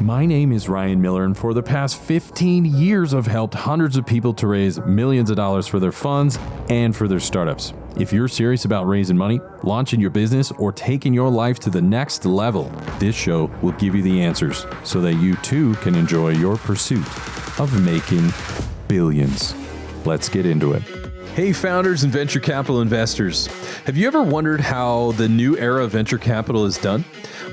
My name is Ryan Miller, and for the past 15 years, I've helped hundreds of people to raise millions of dollars for their funds and for their startups. If you're serious about raising money, launching your business, or taking your life to the next level, this show will give you the answers so that you too can enjoy your pursuit of making billions. Let's get into it. Hey, founders and venture capital investors. Have you ever wondered how the new era of venture capital is done?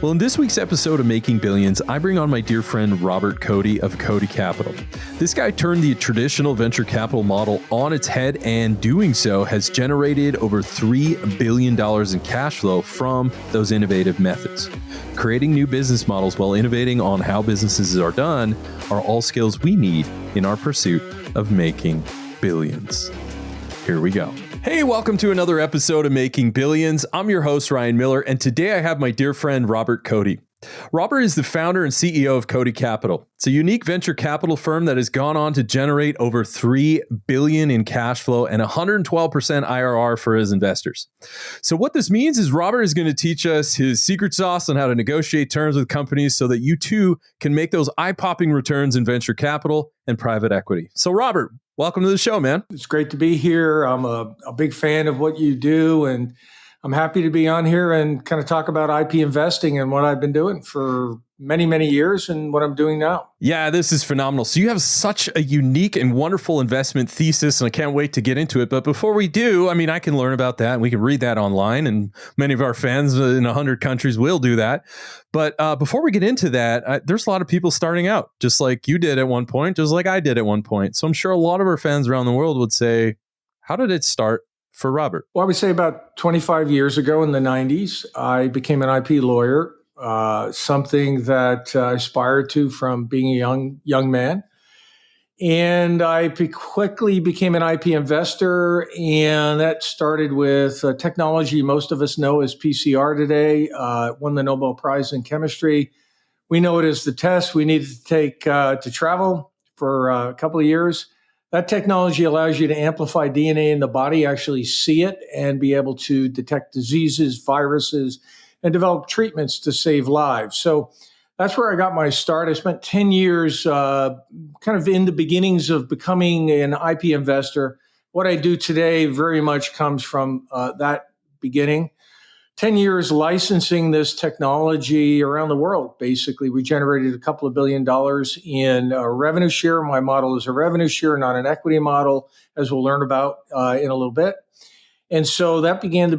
Well, in this week's episode of Making Billions, I bring on my dear friend Robert Cote of Cote Captial. This guy turned the traditional venture capital model on its head, and doing so has generated over $3 billion in cash flow from those innovative methods. Creating new business models while innovating on how businesses are done are all skills we need in our pursuit of making billions. Here we go. Hey, welcome to another episode of Making Billions. I'm your host, Ryan Miller, and today I have my dear friend, Robert Cote. Robert is the founder and CEO of Cote Captial. It's a unique venture capital firm that has gone on to generate over $3 billion in cash flow and 112% IRR for his investors. So what this means is Robert is going to teach us his secret sauce on how to negotiate terms with companies so that you too can make those eye-popping returns in venture capital and private equity. So Robert, welcome to the show, man. It's great to be here. I'm a big fan of what you do, and I'm happy to be on here and kind of talk about IP investing and what I've been doing for many, many years and what I'm doing now. Yeah, this is phenomenal. So you have such a unique and wonderful investment thesis, and I can't wait to get into it. But before we do, I can learn about that, and we can read that online, and many of our fans in 100 countries will do that. But before we get into that, there's a lot of people starting out, just like you did at one point, just like I did at one point. So I'm sure a lot of our fans around the world would say, how did it start for Robert? Well, I would say about 25 years ago in the 90s, I became an IP lawyer, something that I aspired to from being a young man. And I quickly became an IP investor, and that started with technology most of us know as PCR today, won the Nobel Prize in chemistry. We know it as the test we needed to take to travel for a couple of years. That technology allows you to amplify DNA in the body, actually see it, and be able to detect diseases, viruses, and develop treatments to save lives. So that's where I got my start. I spent 10 years kind of in the beginnings of becoming an IP investor. What I do today very much comes from that beginning. 10 years licensing this technology around the world. Basically, we generated a couple of $2 billion in revenue share. My model is a revenue share, not an equity model, as we'll learn about in a little bit. And so that began the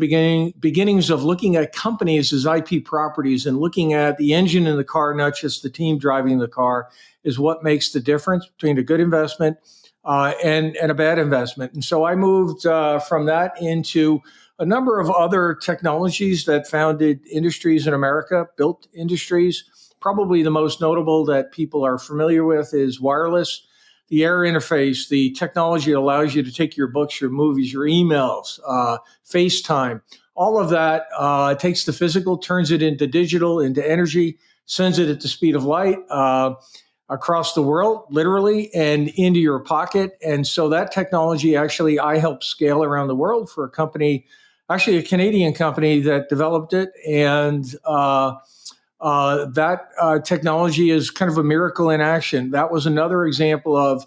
beginnings of looking at companies as IP properties and looking at the engine in the car, not just the team driving the car, is what makes the difference between a good investment and a bad investment. And so I moved from that into a number of other technologies that founded industries in America, built industries. Probably the most notable that people are familiar with is wireless. The air interface, the technology that allows you to take your books, your movies, your emails, FaceTime, all of that takes the physical, turns it into digital, into energy, sends it at the speed of light across the world, literally, and into your pocket. And so that technology actually I helped scale around the world for a company, actually a Canadian company that developed it. And that technology is kind of a miracle in action. That was another example of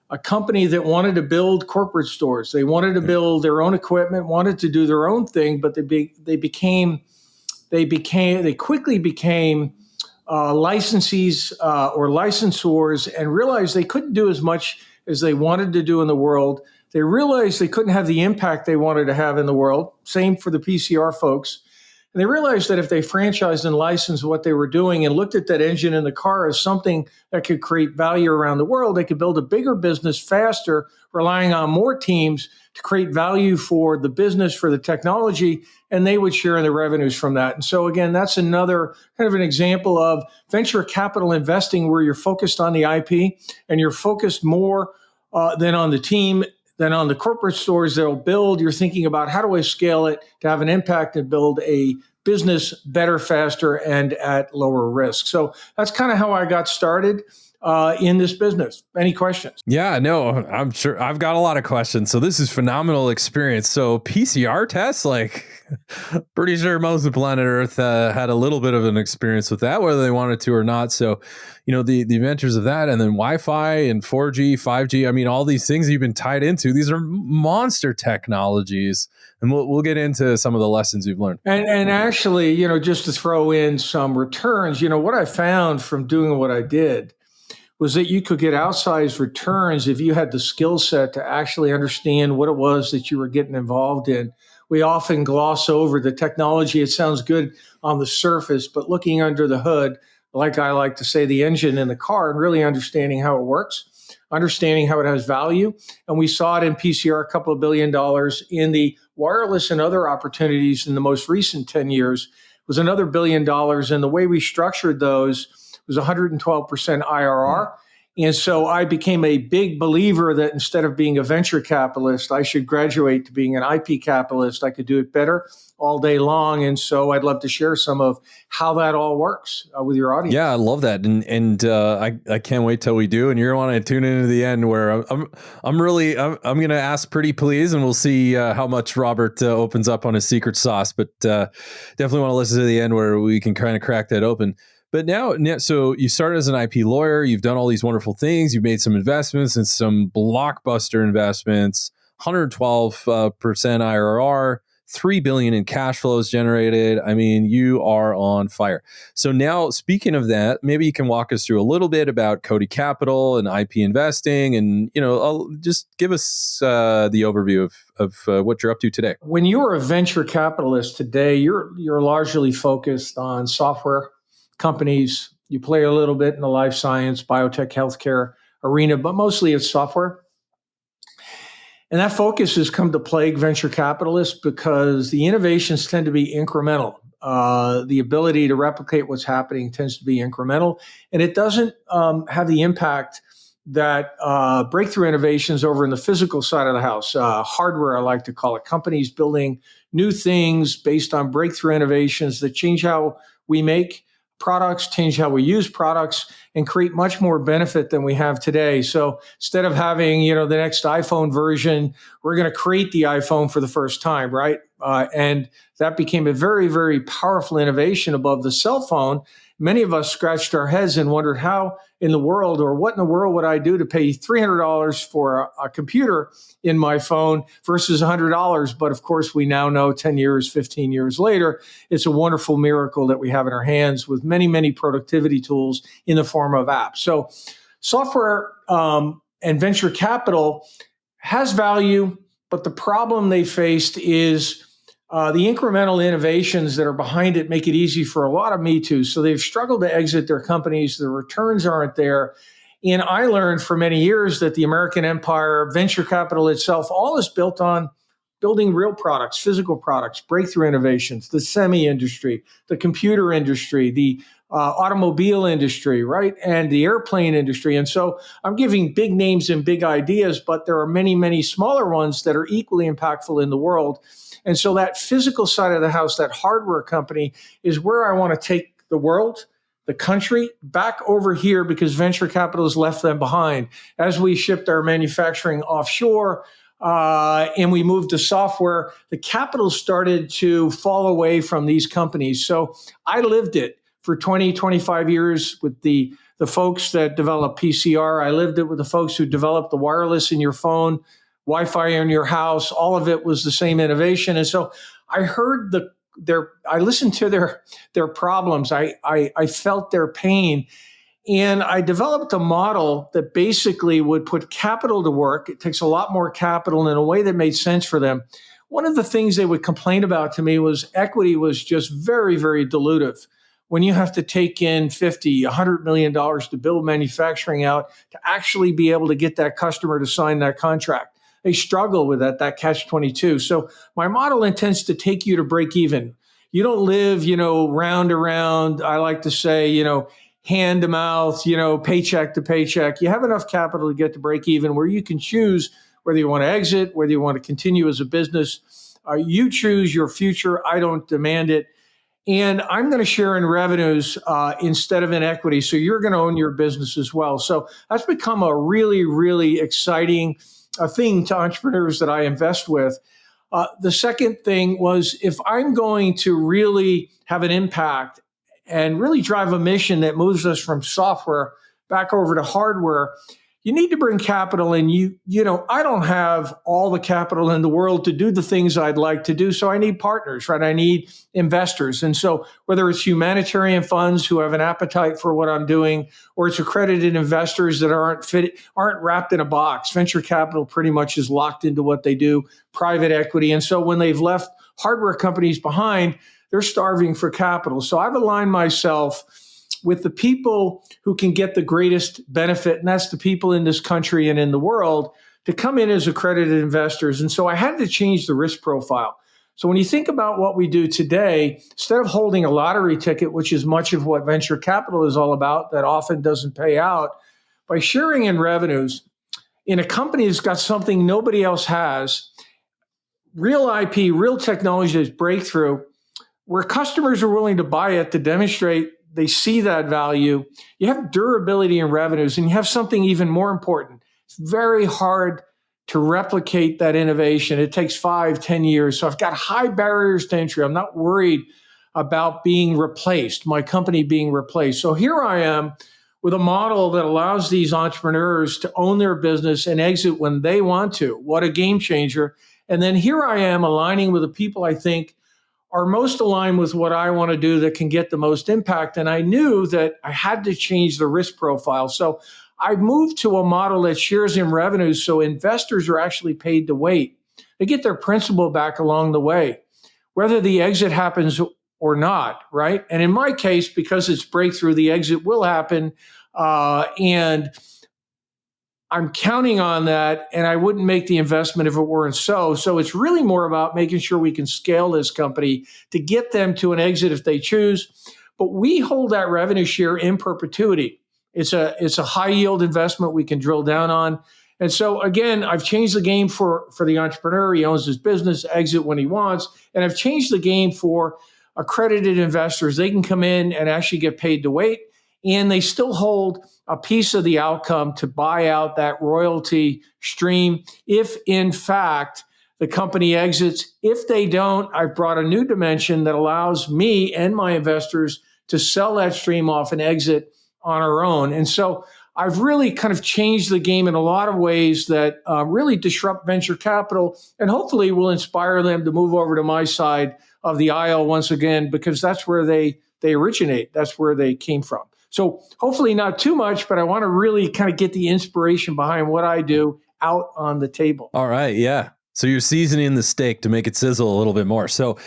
a company that wanted to build corporate stores. They wanted to build their own equipment, wanted to do their own thing, but they quickly became licensees or licensors and realized they couldn't do as much as they wanted to do in the world. They realized they couldn't have the impact they wanted to have in the world. Same for the PCR folks. And they realized that if they franchised and licensed what they were doing and looked at that engine in the car as something that could create value around the world, they could build a bigger business faster, relying on more teams to create value for the business, for the technology, and they would share in the revenues from that. And so again, that's another kind of an example of venture capital investing where you're focused on the IP and you're focused more than on the team, than on the corporate stores they'll build. You're thinking about how do I scale it to have an impact and build a business better, faster, and at lower risk. So that's kind of how I got started. in this business. Any questions? Yeah, no, I'm sure I've got a lot of questions. So this is phenomenal experience. So PCR tests, like pretty sure most of planet Earth had a little bit of an experience with that, whether they wanted to or not. So, the inventors of that, and then Wi-Fi and 4G, 5G. I mean, all these things you've been tied into. These are monster technologies, and we'll get into some of the lessons you've learned. And actually, just to throw in some returns, what I found from doing what I did was that you could get outsized returns if you had the skill set to actually understand what it was that you were getting involved in. We often gloss over the technology. It sounds good on the surface, but looking under the hood, like I like to say, the engine in the car, and really understanding how it works, understanding how it has value. And we saw it in PCR, a couple of $1 billion in the wireless and other opportunities in the most recent 10 years was another $1 billion. And the way we structured those was 112% IRR. And so I became a big believer that instead of being a venture capitalist, I should graduate to being an IP capitalist. I could do it better all day long. And so I'd love to share some of how that all works with your audience. Yeah, I love that. And I can't wait till we do. And you're going to want to tune into the end where I'm going to ask pretty please, and we'll see how much Robert opens up on his secret sauce. But definitely want to listen to the end where we can kind of crack that open. But now, so you started as an IP lawyer, you've done all these wonderful things, you've made some investments and some blockbuster investments, 112% IRR, $3 billion in cash flows generated. I mean, you are on fire. So now, speaking of that, maybe you can walk us through a little bit about Cote Capital and IP investing, and just give us the overview of what you're up to today. When you're a venture capitalist today, you're largely focused on software companies. You play a little bit in the life science, biotech, healthcare arena, but mostly it's software. And that focus has come to plague venture capitalists because the innovations tend to be incremental. The ability to replicate what's happening tends to be incremental, and it doesn't have the impact that breakthrough innovations over in the physical side of the house, hardware, I like to call it, companies building new things based on breakthrough innovations that change how we make products, change how we use products, and create much more benefit than we have today. So instead of having, the next iPhone version, we're going to create the iPhone for the first time, right? And that became a very, very powerful innovation above the cell phone. Many of us scratched our heads and wondered how in the world, or what in the world would I do to pay $300 for a computer in my phone versus $100? But of course, we now know 10 years, 15 years later, it's a wonderful miracle that we have in our hands with many, many productivity tools in the form of apps. So software and venture capital has value, but the problem they faced is the incremental innovations that are behind it make it easy for a lot of Me Too's. So they've struggled to exit their companies. The returns aren't there. And I learned for many years that the American empire, venture capital itself, all is built on building real products, physical products, breakthrough innovations, the semi industry, the computer industry, the automobile industry, right? And the airplane industry. And so I'm giving big names and big ideas, but there are many, many smaller ones that are equally impactful in the world. And so that physical side of the house, that hardware company, is where I want to take the world, the country, back over here, because venture capital has left them behind. As we shipped our manufacturing offshore and we moved to software, the capital started to fall away from these companies. So I lived it for 20, 25 years with the folks that developed PCR. I lived it with the folks who developed the wireless in your phone, Wi-Fi in your house. All of it was the same innovation. And so I heard I listened to their problems. I felt their pain. And I developed a model that basically would put capital to work. It takes a lot more capital in a way that made sense for them. One of the things they would complain about to me was equity was just very, very dilutive. When you have to take in $50, $100 million to build manufacturing out to actually be able to get that customer to sign that contract. They struggle with that catch-22. So my model intends to take you to break even. You don't live, round around, I like to say, hand to mouth, paycheck to paycheck. You have enough capital to get to break even where you can choose whether you want to exit, whether you want to continue as a business. You choose your future. I don't demand it. and I'm going to share in revenues instead of in equity. So you're going to own your business as well. So that's become a really, really exciting thing to entrepreneurs that I invest with. The second thing was, if I'm going to really have an impact and really drive a mission that moves us from software back over to hardware, you need to bring capital in. I don't have all the capital in the world to do the things I'd like to do. So I need partners, right? I need investors. And so whether it's humanitarian funds who have an appetite for what I'm doing, or it's accredited investors that aren't wrapped in a box. Venture capital pretty much is locked into what they do, private equity. And so when they've left hardware companies behind, they're starving for capital. So I've aligned myself with the people who can get the greatest benefit, and that's the people in this country and in the world, to come in as accredited investors. And so I had to change the risk profile. So when you think about what we do today, instead of holding a lottery ticket, which is much of what venture capital is all about, that often doesn't pay out, by sharing in revenues in a company that's got something nobody else has, real IP, real technology that's breakthrough, where customers are willing to buy it to demonstrate they see that value, you have durability in revenues, and you have something even more important. It's very hard to replicate that innovation. It takes 5-10 years. So I've got high barriers to entry. I'm not worried about being replaced, my company being replaced. So here I am with a model that allows these entrepreneurs to own their business and exit when they want to. What a game changer. And then here I am aligning with the people I think are most aligned with what I want to do that can get the most impact. And I knew that I had to change the risk profile. So I moved to a model that shares in revenues, so investors are actually paid to wait. They get their principal back along the way, whether the exit happens or not, right? And in my case, because it's breakthrough, the exit will happen. And I'm counting on that, and I wouldn't make the investment if it weren't so. So it's really more about making sure we can scale this company to get them to an exit if they choose. But we hold that revenue share in perpetuity. It's a high yield investment we can drill down on. And so again, I've changed the game for the entrepreneur. He owns his business, exit when he wants. And I've changed the game for accredited investors. They can come in and actually get paid to wait, and they still hold a piece of the outcome to buy out that royalty stream if, in fact, the company exits. If they don't, I've brought a new dimension that allows me and my investors to sell that stream off and exit on our own. And so I've really kind of changed the game in a lot of ways that really disrupt venture capital, and hopefully will inspire them to move over to my side of the aisle once again, because that's where they originate. That's where they came from. So hopefully not too much, but I want to really kind of get the inspiration behind what I do out on the table. All right. Yeah. So you're seasoning the steak to make it sizzle a little bit more. So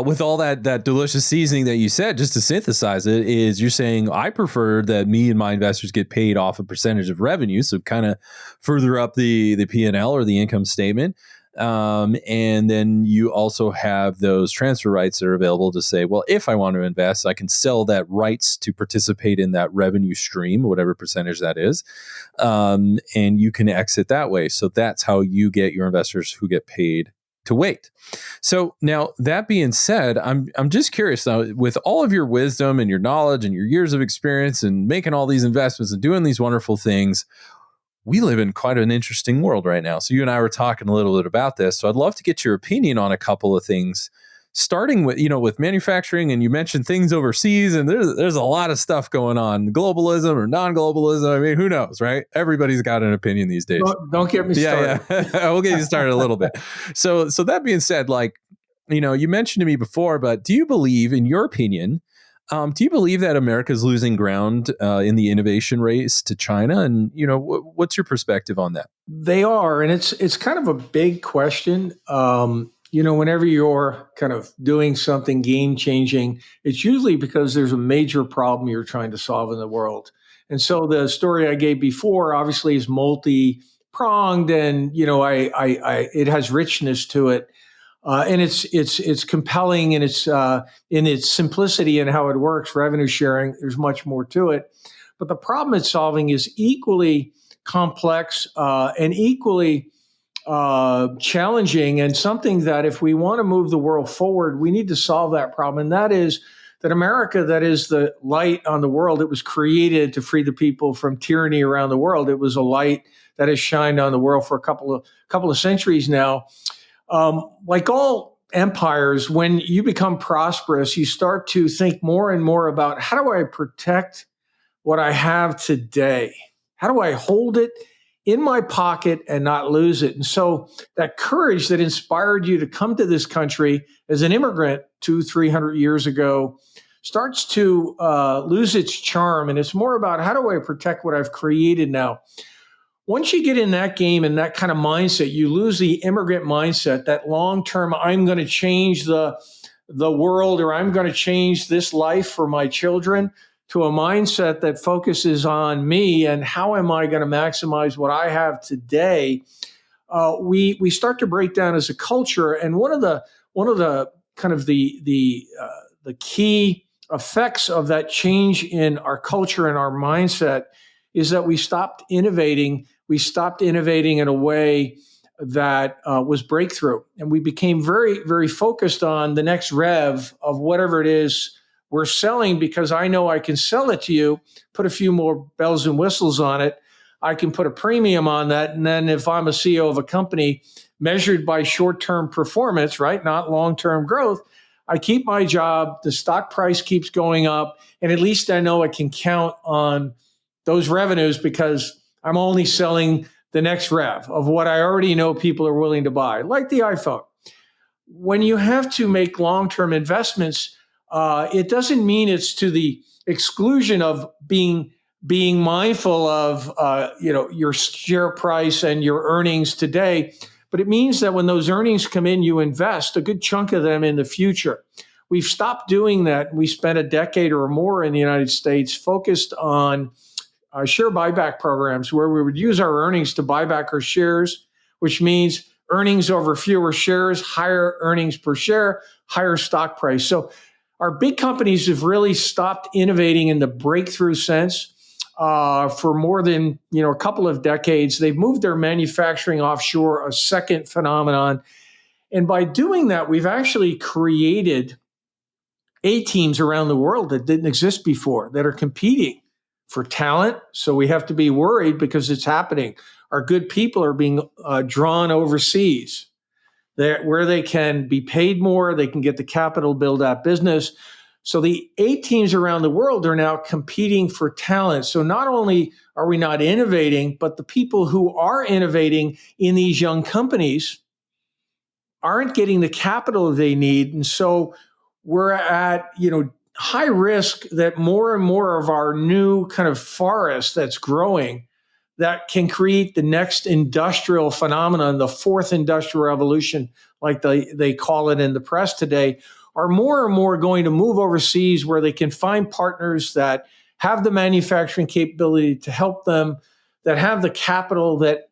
with all that delicious seasoning that you said, just to synthesize it, is you're saying I prefer that me and my investors get paid off a percentage of revenue. So kind of further up the P&L or the income statement. And then you also have those transfer rights that are available to say, well, if I want to invest, I can sell that rights to participate in that revenue stream, whatever percentage that is. And you can exit that way. So that's how you get your investors who get paid to wait. So now, that being said, I'm just curious now, with all of your wisdom and your knowledge and your years of experience and making all these investments and doing these wonderful things, we live in quite an interesting world right now. So you and I were talking a little bit about this. So I'd love to get your opinion on a couple of things, starting with, with manufacturing. And you mentioned things overseas, and there's a lot of stuff going on, globalism or non-globalism. I mean, who knows, right? Everybody's got an opinion these days. Don't get me started. Yeah. We'll get you started a little bit. So that being said, you mentioned to me before, but do you believe, in your opinion, do you believe that America is losing ground in the innovation race to China? And, what's your perspective on that? They are. And it's kind of a big question. Whenever you're kind of doing something game changing, it's usually because there's a major problem you're trying to solve in the world. And so the story I gave before obviously is multi-pronged, and, it has richness to it. And it's compelling, and it's in its simplicity and how it works. Revenue sharing, there's much more to it, but the problem it's solving is equally complex and equally challenging, and something that if we want to move the world forward, we need to solve that problem. And that is that America, that is the light on the world, it was created to free the people from tyranny around the world. It was a light that has shined on the world for a couple of centuries now. Like all empires, when you become prosperous, you start to think more and more about, how do I protect what I have today? How do I hold it in my pocket and not lose it? And so that courage that inspired you to come to this country as an immigrant 200-300 years ago starts to lose its charm. And it's more about, how do I protect what I've created now? Once you get in that game and that kind of mindset, you lose the immigrant mindset, that long-term, I'm going to change the world, or I'm going to change this life for my children, to a mindset that focuses on me and how am I going to maximize what I have today. We start to break down as a culture, and one of the kind of the key effects of that change in our culture and our mindset is that we stopped innovating. We stopped innovating in a way that was breakthrough, and we became very, very focused on the next rev of whatever it is we're selling, because I know I can sell it to you, put a few more bells and whistles on it. I can put a premium on that. And then if I'm a CEO of a company measured by short-term performance, right, not long-term growth, I keep my job, the stock price keeps going up, and at least I know I can count on those revenues because I'm only selling the next rev of what I already know people are willing to buy, like the iPhone. When you have to make long-term investments, it doesn't mean it's to the exclusion of being mindful of your share price and your earnings today, but it means that when those earnings come in, you invest a good chunk of them in the future. We've stopped doing that. We spent a decade or more in the United States focused on share buyback programs, where we would use our earnings to buy back our shares, which means earnings over fewer shares, higher earnings per share, higher stock price. So our big companies have really stopped innovating in the breakthrough sense for more than a couple of decades. They've moved their manufacturing offshore, a second phenomenon. And by doing that, we've actually created A-teams around the world that didn't exist before, that are competing for talent. So we have to be worried because it's happening. Our good people are being drawn overseas, where they can be paid more, they can get the capital to build that business. So the A-teams around the world are now competing for talent. So not only are we not innovating, but the people who are innovating in these young companies aren't getting the capital they need. And so we're at, high risk that more and more of our new kind of forest that's growing, that can create the next industrial phenomenon, the fourth industrial revolution, like they call it in the press today, are more and more going to move overseas, where they can find partners that have the manufacturing capability to help them, that have the capital, that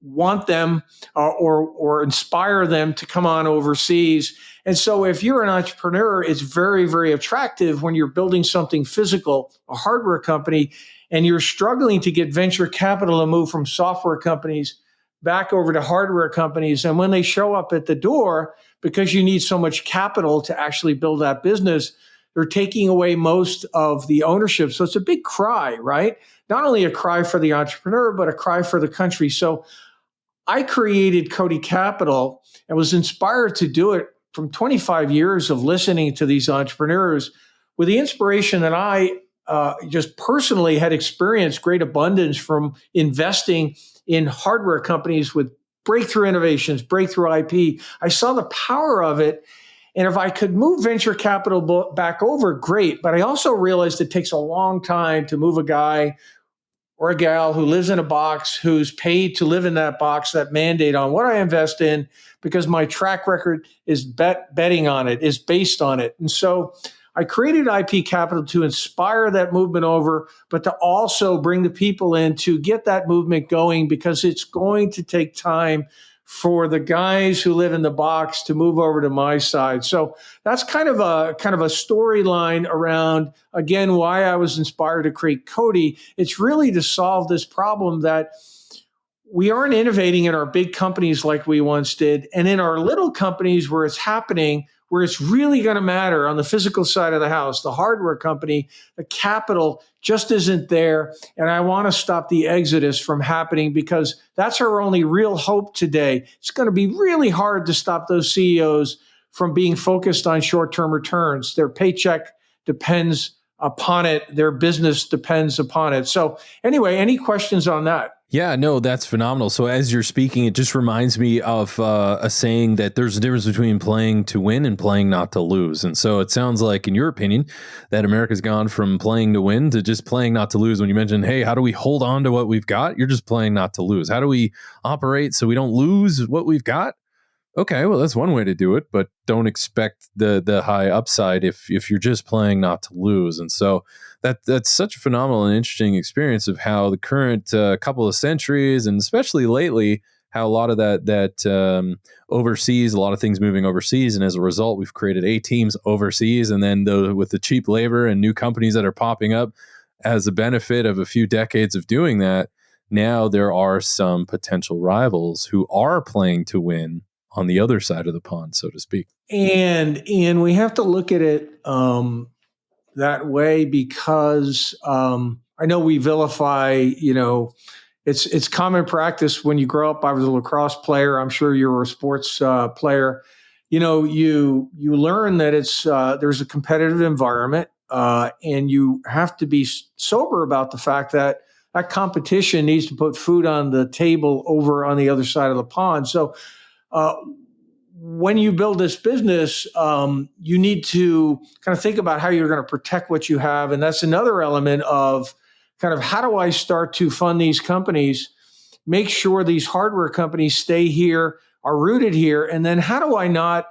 want them or inspire them to come on overseas. And so if you're an entrepreneur, it's very, very attractive when you're building something physical, a hardware company, and you're struggling to get venture capital to move from software companies back over to hardware companies. And when they show up at the door, because you need so much capital to actually build that business, they're taking away most of the ownership. So it's a big cry, right? Not only a cry for the entrepreneur, but a cry for the country. So I created Cote Capital and was inspired to do it from 25 years of listening to these entrepreneurs, with the inspiration that I just personally had experienced great abundance from investing in hardware companies with breakthrough innovations, breakthrough IP. I saw the power of it. And if I could move venture capital back over, great. But I also realized it takes a long time to move a guy or a gal who lives in a box, who's paid to live in that box, that mandate on what I invest in, because my track record is betting on it, is based on it. And so I created IP Capital to inspire that movement over, but to also bring the people in to get that movement going, because it's going to take time for the guys who live in the box to move over to my side. So that's kind of a storyline around, again, why I was inspired to create Cote. It's really to solve this problem that we aren't innovating in our big companies like we once did. And in our little companies where it's happening, where it's really going to matter on the physical side of the house, the hardware company, the capital just isn't there. And I want to stop the exodus from happening because that's our only real hope today. It's going to be really hard to stop those CEOs from being focused on short-term returns. Their paycheck depends upon it. Their business depends upon it. So anyway, any questions on that? Yeah, no, that's phenomenal. So as you're speaking, it just reminds me of a saying that there's a difference between playing to win and playing not to lose. And so it sounds like, in your opinion, that America's gone from playing to win to just playing not to lose. When you mentioned, hey, how do we hold on to what we've got? You're just playing not to lose. How do we operate so we don't lose what we've got? Okay, well, that's one way to do it, but don't expect the high upside if you're just playing not to lose. And so that's such a phenomenal and interesting experience of how the current couple of centuries, and especially lately, how a lot of that overseas, a lot of things moving overseas, and as a result, we've created A teams overseas, and then with the cheap labor and new companies that are popping up as a benefit of a few decades of doing that, now there are some potential rivals who are playing to win on the other side of the pond, so to speak. And we have to look at it that way because I know we vilify, it's common practice when you grow up. I was a lacrosse player. I'm sure you were a sports player. You learn that there's a competitive environment, and you have to be sober about the fact that competition needs to put food on the table over on the other side of the pond. So when you build this business, you need to kind of think about how you're going to protect what you have. And that's another element of kind of how do I start to fund these companies, make sure these hardware companies stay here, are rooted here, and then how do I not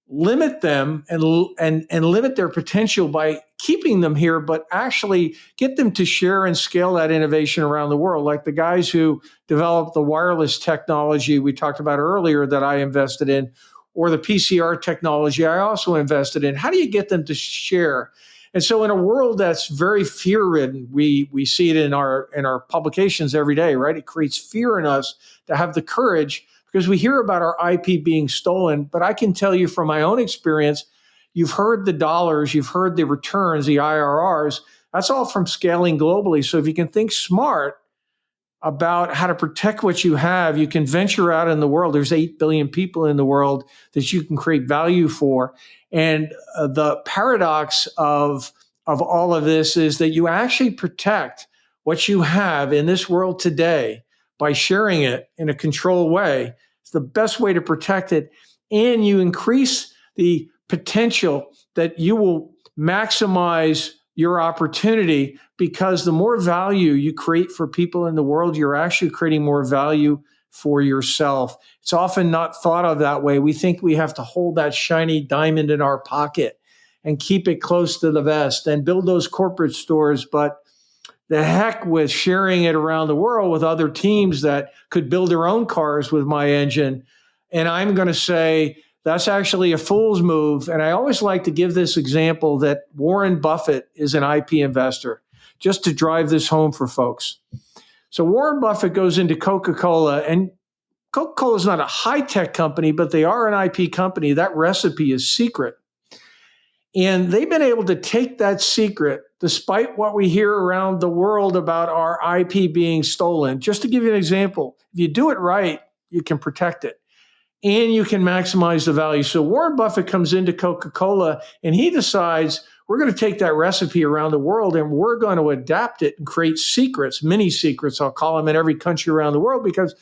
limit them and limit their potential by keeping them here, but actually get them to share and scale that innovation around the world, like the guys who developed the wireless technology we talked about earlier that I invested in, or the PCR technology I also invested in. How do you get them to share? And so in a world that's very fear-ridden, we see it in our publications every day, right? It creates fear in us to have the courage, because we hear about our IP being stolen. But I can tell you from my own experience, you've heard the dollars, you've heard the returns, the IRRs. That's all from scaling globally. So if you can think smart about how to protect what you have, you can venture out in the world. There's 8 billion people in the world that you can create value for. And the paradox of all of this is that you actually protect what you have in this world today by sharing it in a controlled way. It's the best way to protect it. And you increase the potential that you will maximize your opportunity, because the more value you create for people in the world, you're actually creating more value for yourself. It's often not thought of that way. We think we have to hold that shiny diamond in our pocket and keep it close to the vest and build those corporate stores. But the heck with sharing it around the world with other teams that could build their own cars with my engine. And I'm going to say that's actually a fool's move. And I always like to give this example that Warren Buffett is an IP investor, just to drive this home for folks. So Warren Buffett goes into Coca-Cola, and Coca-Cola is not a high-tech company, but they are an IP company. That recipe is secret. And they've been able to take that secret, despite what we hear around the world about our IP being stolen. Just to give you an example, if you do it right, you can protect it and you can maximize the value. So Warren Buffett comes into Coca-Cola and he decides, we're going to take that recipe around the world and we're going to adapt it and create secrets, mini secrets, I'll call them, in every country around the world, because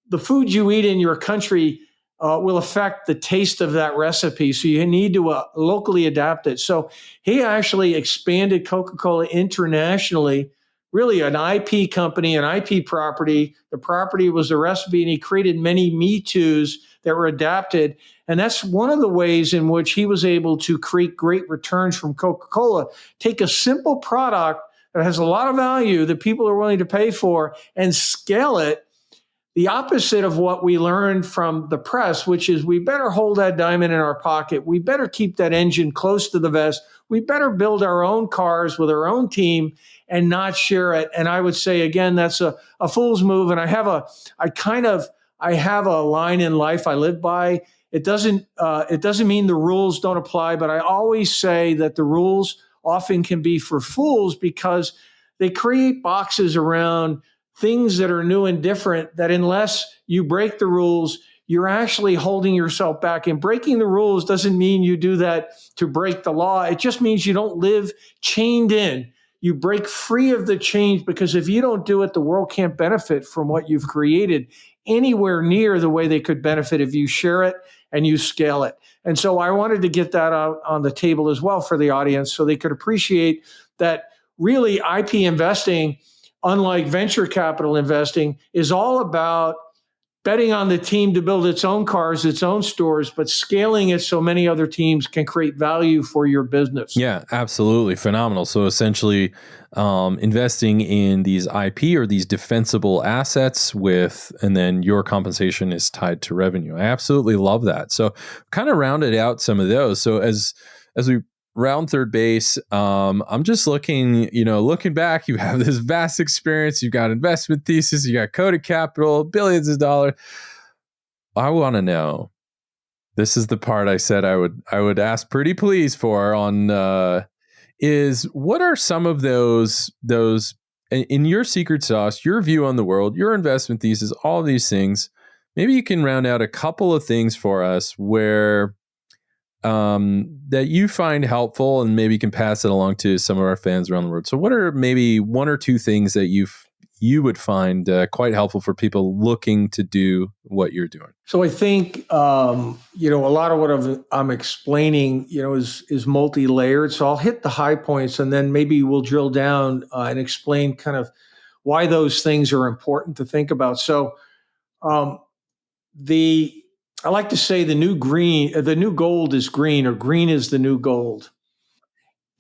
the food you eat in your country will affect the taste of that recipe. So you need to locally adapt it. So he actually expanded Coca-Cola internationally, really an IP company, an IP property. The property was the recipe, and he created many Me Too's that were adapted. And that's one of the ways in which he was able to create great returns from Coca-Cola. Take a simple product that has a lot of value that people are willing to pay for and scale it. The opposite of what we learned from the press, which is we better hold that diamond in our pocket. We better keep that engine close to the vest. We better build our own cars with our own team and not share it. And I would say, again, that's a fool's move. And I have a line in life I live by. It doesn't mean the rules don't apply, but I always say that the rules often can be for fools because they create boxes around things that are new and different that unless you break the rules, you're actually holding yourself back. And breaking the rules doesn't mean you do that to break the law. It just means you don't live chained in. You break free of the chains, because if you don't do it, the world can't benefit from what you've created anywhere near the way they could benefit if you share it and you scale it. And so I wanted to get that out on the table as well for the audience so they could appreciate that really IP investing, unlike venture capital investing, is all about betting on the team to build its own cars, its own stores, but scaling it so many other teams can create value for your business. Yeah, absolutely. Phenomenal. So essentially, investing in these IP or these defensible assets and then your compensation is tied to revenue. I absolutely love that. So kind of rounded out some of those. So as we round third base, I'm just looking back, you have this vast experience, you've got investment thesis, you got Cote Capital, billions of dollars. I want to know, this is the part I said I would ask pretty please for on, is what are some of those in your secret sauce, your view on the world, your investment thesis, all of these things. Maybe you can round out a couple of things for us where that you find helpful, and maybe can pass it along to some of our fans around the world. So what are maybe one or two things that you would find quite helpful for people looking to do what you're doing? So I think, a lot of what I'm explaining, is multi-layered. So I'll hit the high points and then maybe we'll drill down and explain kind of why those things are important to think about. So I like to say the new gold is green, or green is the new gold.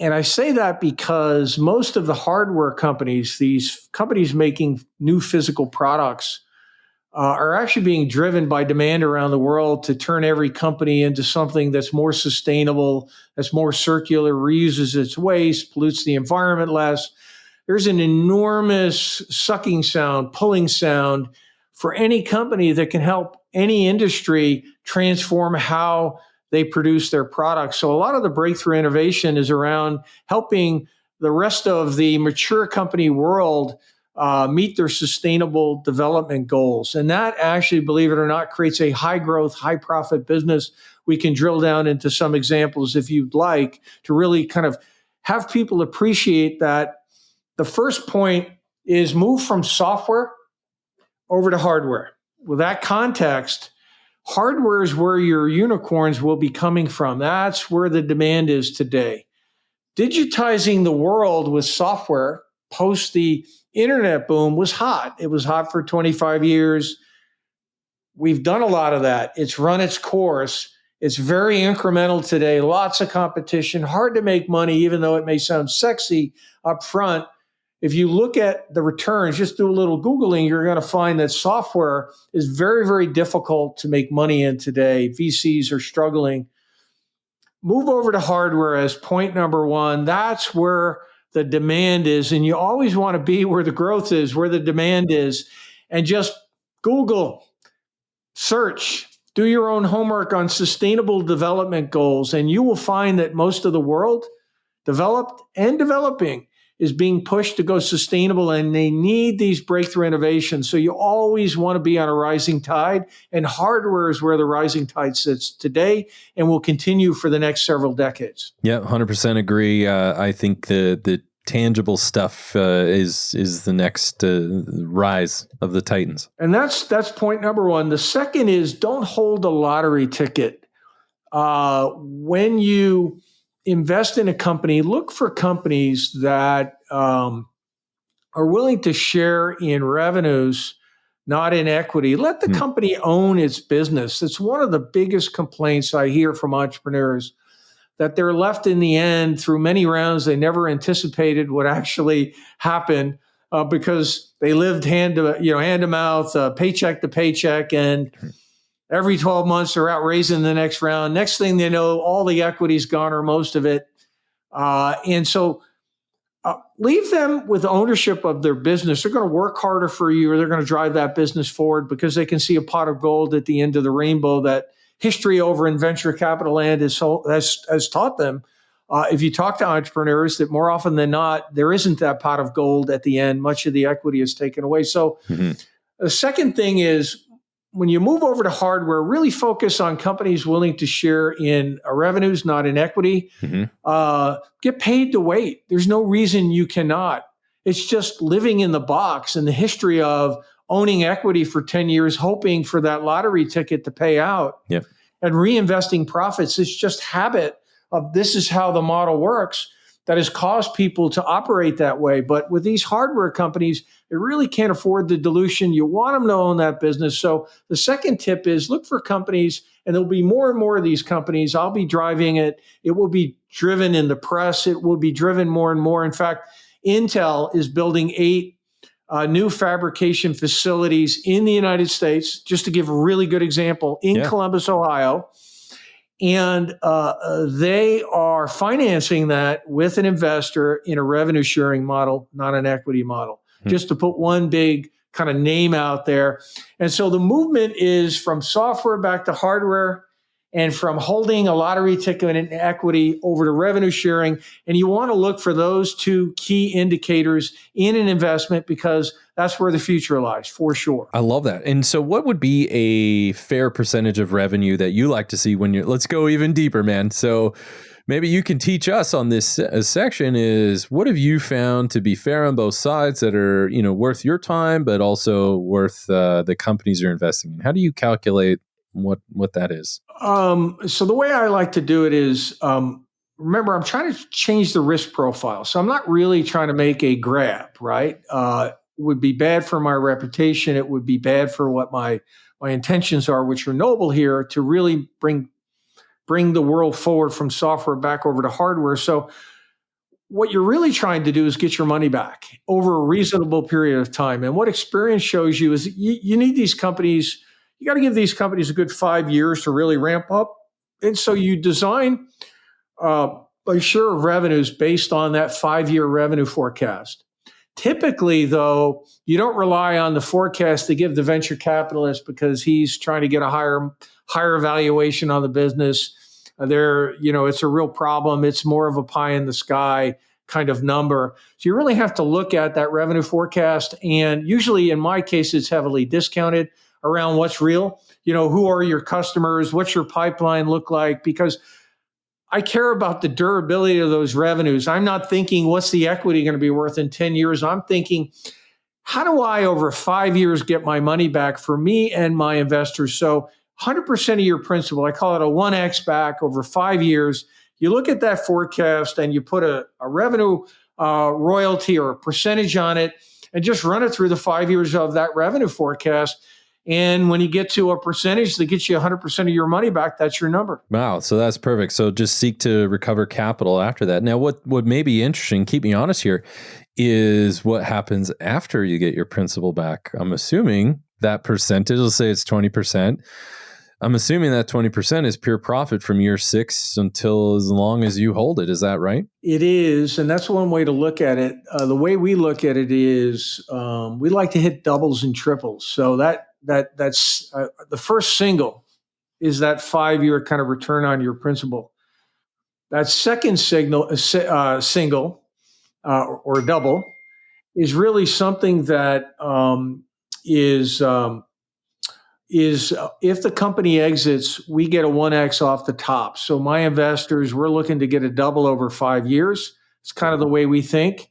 And I say that because most of the hardware companies, these companies making new physical products, are actually being driven by demand around the world to turn every company into something that's more sustainable, that's more circular, reuses its waste, pollutes the environment less. There's an enormous sucking sound, pulling sound for any company that can help any industry transform how they produce their products. So a lot of the breakthrough innovation is around helping the rest of the mature company world meet their sustainable development goals. And that actually, believe it or not, creates a high growth, high profit business. We can drill down into some examples if you'd like to really kind of have people appreciate that. The first point is move from software over to hardware. With that context, hardware is where your unicorns will be coming from. That's where the demand is today. Digitizing the world with software post the internet boom was hot. It was hot for 25 years. We've done a lot of that. It's run its course. It's very incremental today. Lots of competition, hard to make money, even though it may sound sexy up front. If you look at the returns, just do a little Googling, you're going to find that software is very, very difficult to make money in today. VCs are struggling. Move over to hardware as point number one. That's where the demand is. And you always want to be where the growth is, where the demand is. And just Google, search, do your own homework on sustainable development goals. And you will find that most of the world, developed and developing, is being pushed to go sustainable, and they need these breakthrough innovations. So you always want to be on a rising tide, and hardware is where the rising tide sits today and will continue for the next several decades. Yeah, 100% agree. I think the tangible stuff is the next rise of the Titans. And that's point number one. The second is don't hold a lottery ticket. When you invest in a company, look for companies that are willing to share in revenues, not in equity. Let the company own its business. It's one of the biggest complaints I hear from entrepreneurs, that they're left in the end through many rounds they never anticipated would actually happen because they lived hand to mouth, paycheck to paycheck, and every 12 months, they're out raising the next round. Next thing they know, all the equity's gone, or most of it. And so leave them with ownership of their business. They're going to work harder for you, or they're going to drive that business forward because they can see a pot of gold at the end of the rainbow that history over in venture capital land has taught them. If you talk to entrepreneurs, that more often than not, there isn't that pot of gold at the end. Much of the equity is taken away. So the second thing is, when you move over to hardware, really focus on companies willing to share in revenues, not in equity. Get paid to wait. There's no reason you cannot. It's just living in the box and the history of owning equity for 10 years, hoping for that lottery ticket to pay out and reinvesting profits. It's just habit of this is how the model works that has caused people to operate that way. But with these hardware companies, they really can't afford the dilution. You want them to own that business. So the second tip is look for companies, and there'll be more and more of these companies. I'll be driving it. It will be driven in the press. It will be driven more and more. In fact, Intel is building 8 new fabrication facilities in the United States, just to give a really good example, in Columbus, Ohio. And they are financing that with an investor in a revenue sharing model, not an equity model, just to put one big kind of name out there. And so the movement is from software back to hardware, and from holding a lottery ticket in equity over to revenue sharing. And you want to look for those 2 key indicators in an investment, because that's where the future lies, for sure. I love that. And so what would be a fair percentage of revenue that you like to see when you're, let's go even deeper, man. So maybe you can teach us on this section is, what have you found to be fair on both sides that are, worth your time, but also worth the companies you're investing in? How do you calculate what that is? So the way I like to do it is, remember, I'm trying to change the risk profile. So I'm not really trying to make a grab, right? It would be bad for my reputation. It would be bad for what my intentions are, which are noble here, to really bring the world forward from software back over to hardware. So what you're really trying to do is get your money back over a reasonable period of time. And what experience shows you is you need these companies. You got to give these companies a good 5 years to really ramp up. And so you design a share of revenues based on that 5-year revenue forecast. Typically, though, you don't rely on the forecast to give the venture capitalist because he's trying to get a higher valuation on the business. It's a real problem. It's more of a pie in the sky kind of number. So you really have to look at that revenue forecast. And usually, in my case, it's heavily discounted around what's real. Who are your customers? What's your pipeline look like? Because I care about the durability of those revenues. I'm not thinking, what's the equity going to be worth in 10 years? I'm thinking, how do I, over 5 years, get my money back for me and my investors? So 100% of your principal, I call it a 1x back over 5 years. You look at that forecast and you put a revenue royalty or a percentage on it, and just run it through the 5 years of that revenue forecast. And when you get to a percentage that gets you 100% of your money back, that's your number. Wow. So that's perfect. So just seek to recover capital after that. Now, what may be interesting, keep me honest here, is what happens after you get your principal back. I'm assuming that percentage, let's say it's 20%. I'm assuming that 20% is pure profit from year 6 until as long as you hold it. Is that right? It is. And that's one way to look at it. The way we look at it is we like to hit doubles and triples. So that's the first single is that 5-year kind of return on your principal. That second single or double is really something that is if the company exits, we get a 1x off the top. So my investors, we're looking to get a double over 5 years. It's kind of the way we think.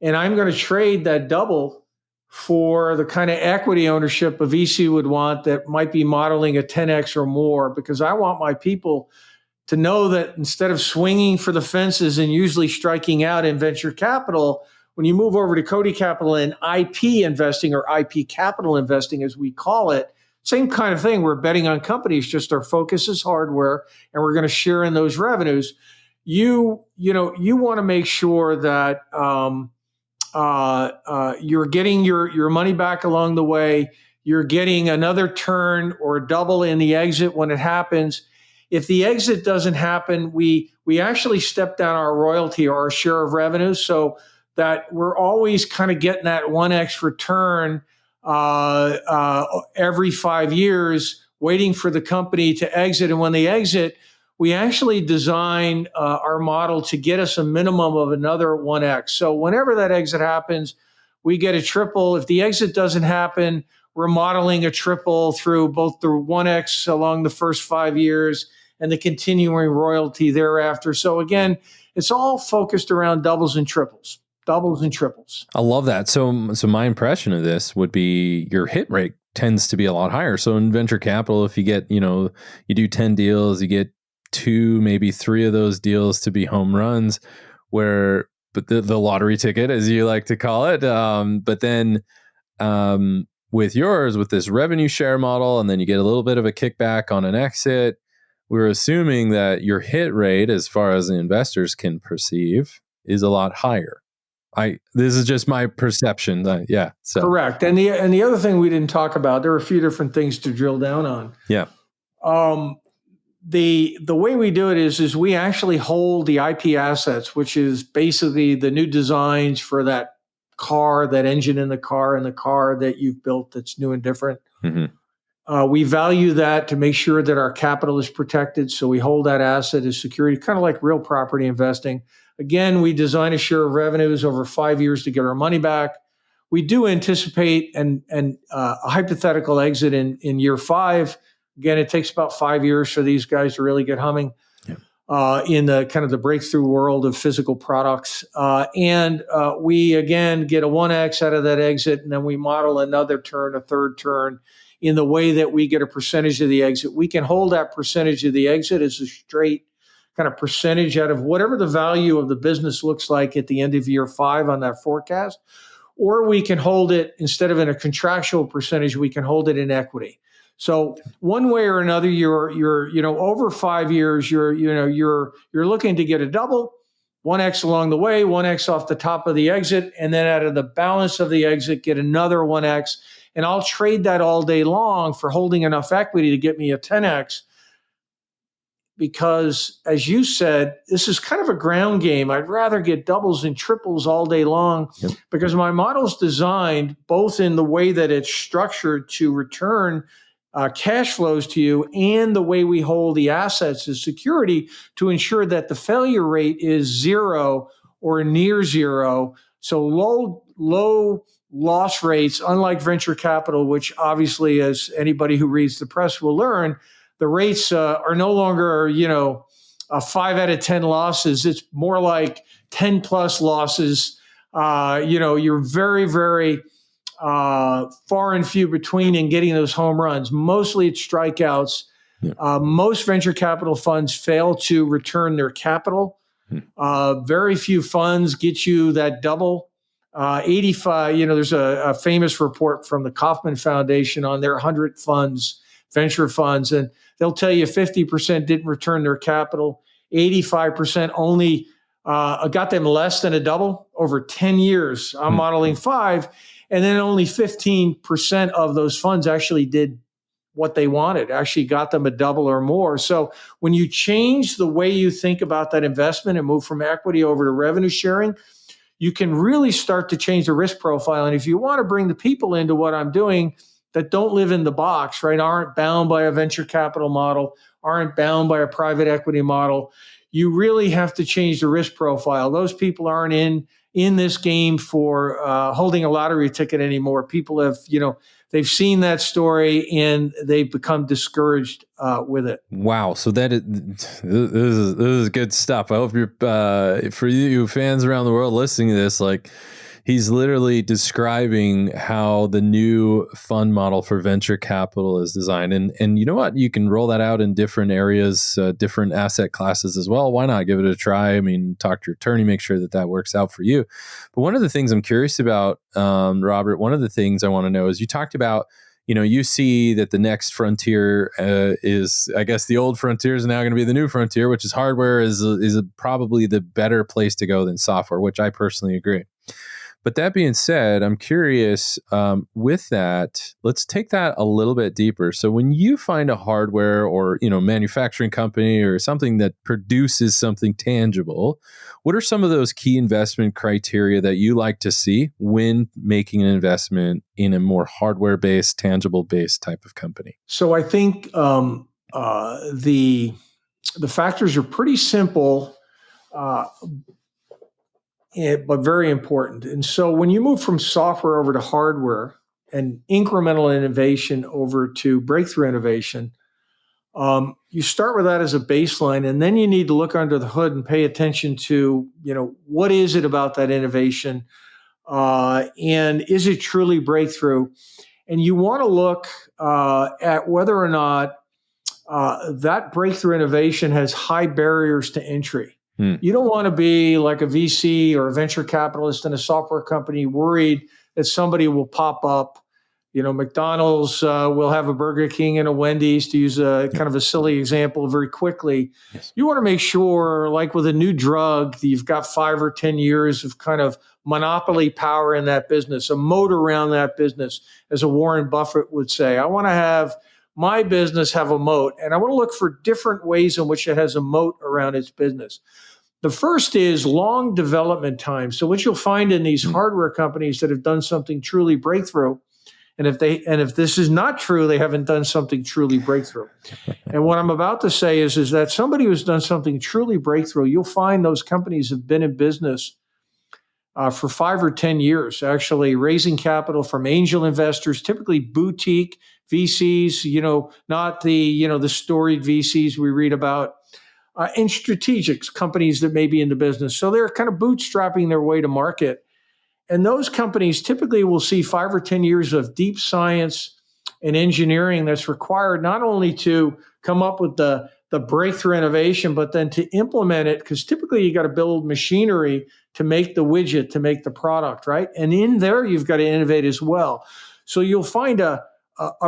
And I'm going to trade that double for the kind of equity ownership a VC would want that might be modeling a 10x or more, because I want my people to know that instead of swinging for the fences and usually striking out in venture capital, when you move over to Cote Capital and IP investing, or IP capital investing as we call it, same kind of thing. We're betting on companies, just our focus is hardware, and we're going to share in those revenues. You want to make sure that you're getting your money back along the way. You're getting another turn or a double in the exit when it happens. If the exit doesn't happen, we actually step down our royalty or our share of revenues, so that we're always kind of getting that 1x return every 5 years waiting for the company to exit. And when they exit, we actually design our model to get us a minimum of another 1x. So whenever that exit happens, we get a triple. If the exit doesn't happen, we're modeling a triple through both the 1x along the first 5 years and the continuing royalty thereafter. So again, it's all focused around doubles and triples. Doubles and triples. I love that. So my impression of this would be your hit rate tends to be a lot higher. So in venture capital, if you get, you do 10 deals, you get 2, maybe 3 of those deals to be home runs, but the lottery ticket, as you like to call it. But then with yours, with this revenue share model, and then you get a little bit of a kickback on an exit, we're assuming that your hit rate, as far as the investors can perceive, is a lot higher. This is just my perception. Yeah. So. Correct. And the other thing we didn't talk about, there are a few different things to drill down on. Yeah. The way we do it is we actually hold the IP assets, which is basically the new designs for that car, that engine in the car, and the car that you've built that's new and different. Mm-hmm. We value that to make sure that our capital is protected. So we hold that asset as security, kind of like real property investing. Again, we design a share of revenues over 5 years to get our money back. We do anticipate a hypothetical exit in year 5. Again, it takes about 5 years for these guys to really get humming in the kind of the breakthrough world of physical products. And we, again, get a 1x out of that exit, and then we model another turn, a third turn, in the way that we get a percentage of the exit. We can hold that percentage of the exit as a straight kind of percentage out of whatever the value of the business looks like at the end of year 5 on that forecast. Or we can hold it, instead of in a contractual percentage, we can hold it in equity. So one way or another, you're over 5 years, you're looking to get a double, 1x along the way, 1x off the top of the exit, and then out of the balance of the exit, get another 1x. And I'll trade that all day long for holding enough equity to get me a 10x. Because, as you said, this is kind of a ground game. I'd rather get doubles and triples all day long because my model's designed both in the way that it's structured to return cash flows to you and the way we hold the assets as security to ensure that the failure rate is 0 or near 0. So low loss rates, unlike venture capital, which obviously, as anybody who reads the press will learn, the rates are no longer, 5 out of 10 losses. It's more like 10 plus losses. You're very, very far and few between in getting those home runs. Mostly it's strikeouts. Yeah. Most venture capital funds fail to return their capital. Very few funds get you that double. 85, there's a famous report from the Kauffman Foundation on their 100 funds, venture funds, and they'll tell you 50% didn't return their capital. 85% only got them less than a double over 10 years. I'm modeling 5. And then only 15% of those funds actually did what they wanted, actually got them a double or more. So when you change the way you think about that investment and move from equity over to revenue sharing, you can really start to change the risk profile. And if you want to bring the people into what I'm doing that don't live in the box, right, aren't bound by a venture capital model, aren't bound by a private equity model, you really have to change the risk profile. Those people aren't in this game for holding a lottery ticket anymore. People have, they've seen that story and they've become discouraged with it. Wow. So this is good stuff. I hope you're, for you fans around the world listening to this, like, he's literally describing how the new fund model for venture capital is designed. And you know what? You can roll that out in different areas, different asset classes as well. Why not give it a try? I mean, talk to your attorney, make sure that works out for you. But one of the things I'm curious about, Robert, one of the things I want to know is you talked about, you see that the next frontier is, I guess the old frontier is now going to be the new frontier, which is hardware is probably the better place to go than software, which I personally agree. But that being said, I'm curious, with that, let's take that a little bit deeper. So when you find a hardware or, manufacturing company or something that produces something tangible, what are some of those key investment criteria that you like to see when making an investment in a more hardware-based, tangible-based type of company? So I think the factors are pretty simple, uh, but very important. And so when you move from software over to hardware and incremental innovation over to breakthrough innovation, you start with that as a baseline, and then you need to look under the hood and pay attention to, what is it about that innovation, and is it truly breakthrough? And you want to look at whether or not that breakthrough innovation has high barriers to entry. You don't want to be like a VC or a venture capitalist in a software company worried that somebody will pop up. McDonald's will have a Burger King and a Wendy's, to use a kind of a silly example, very quickly. Yes. You want to make sure, like with a new drug, that you've got 5 or 10 years of kind of monopoly power in that business, a moat around that business, as a Warren Buffett would say. I want to have my business have a moat, and I want to look for different ways in which it has a moat around its business. The first is long development time. So what you'll find in these hardware companies that have done something truly breakthrough, and if this is not true, they haven't done something truly breakthrough. And what I'm about to say is that somebody who's done something truly breakthrough, you'll find those companies have been in business for 5 or 10 years, actually raising capital from angel investors, typically boutique VCs, not the storied VCs we read about, and strategics, companies that may be in the business. So they're kind of bootstrapping their way to market. And those companies typically will see 5 or 10 years of deep science and engineering that's required not only to come up with the breakthrough innovation, but then to implement it, because typically you got to build machinery to make the widget, to make the product, right? And in there, you've got to innovate as well. So you'll find a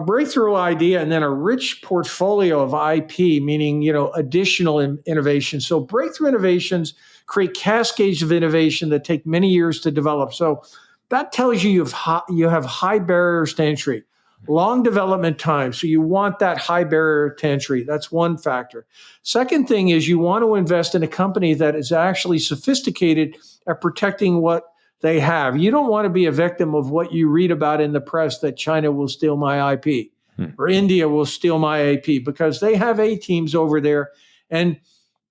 breakthrough idea and then a rich portfolio of IP, meaning, additional innovation. So breakthrough innovations create cascades of innovation that take many years to develop. So that tells you you have high barriers to entry, long development time. So you want that high barrier to entry. That's one factor. Second thing is you want to invest in a company that is actually sophisticated at protecting what they have. You don't want to be a victim of what you read about in the press, that China will steal my IP or India will steal my IP, because they have A teams over there. And,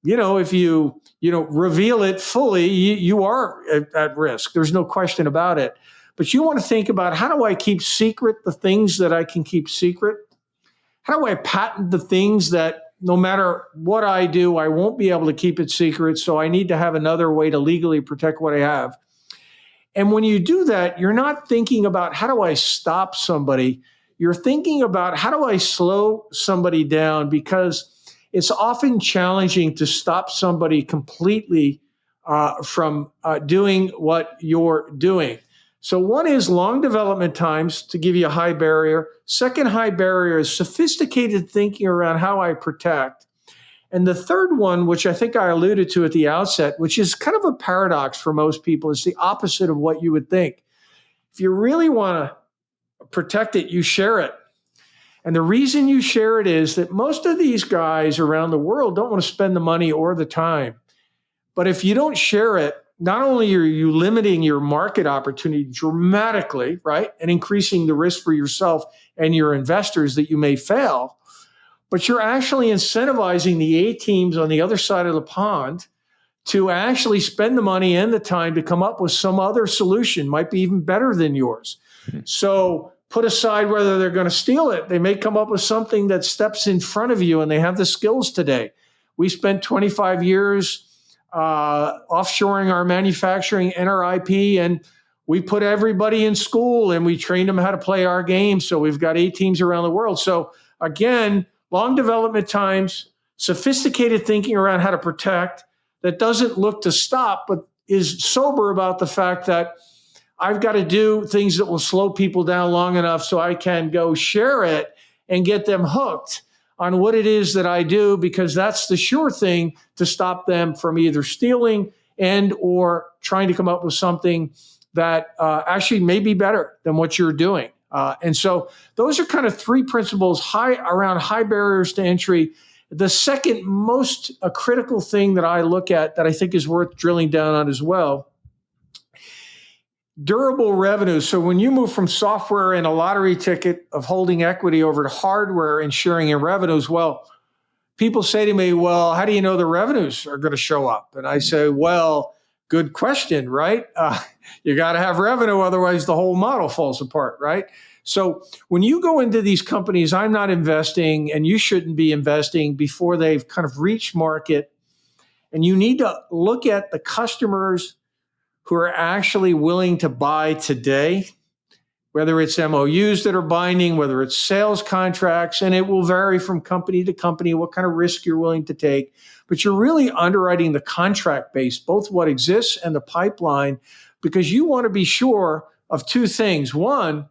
if you, reveal it fully, you are at risk. There's no question about it. But you want to think about, how do I keep secret the things that I can keep secret? How do I patent the things that no matter what I do, I won't be able to keep it secret? So I need to have another way to legally protect what I have. And when you do that, you're not thinking about, how do I stop somebody? You're thinking about, how do I slow somebody down? Because it's often challenging to stop somebody completely from doing what you're doing. So one is long development times, to give you a high barrier. Second high barrier is sophisticated thinking around how I protect. And the third one, which I think I alluded to at the outset, which is kind of a paradox for most people, is the opposite of what you would think. If you really want to protect it, you share it. And the reason you share it is that most of these guys around the world don't want to spend the money or the time. But if you don't share it, not only are you limiting your market opportunity dramatically, right, and increasing the risk for yourself and your investors that you may fail, but you're actually incentivizing the A teams on the other side of the pond to actually spend the money and the time to come up with some other solution, might be even better than yours. So put aside whether they're going to steal it. They may come up with something that steps in front of you, and they have the skills today. We spent 25 years offshoring our manufacturing and our IP, and we put everybody in school and we trained them how to play our game. So we've got 8 teams around the world. So again, long development times, sophisticated thinking around how to protect, that doesn't look to stop, but is sober about the fact that I've got to do things that will slow people down long enough so I can go share it and get them hooked on what it is that I do, because that's the sure thing to stop them from either stealing and or trying to come up with something that actually may be better than what you're doing. And so those are kind of three principles around high barriers to entry. The second most critical thing that I look at that I think is worth drilling down on as well, durable revenue. So when you move from software and a lottery ticket of holding equity over to hardware and sharing in revenues, well, people say to me, well, how do you know the revenues are going to show up? And I say, well, good question, right? You got to have revenue, otherwise the whole model falls apart, right? So when you go into these companies, I'm not investing, and you shouldn't be investing before they've kind of reached market. And you need to look at the customers who are actually willing to buy today, whether it's MOUs that are binding, whether it's sales contracts, and it will vary from company to company what kind of risk you're willing to take. But you're really underwriting the contract base, both what exists and the pipeline, because you want to be sure of two things. One,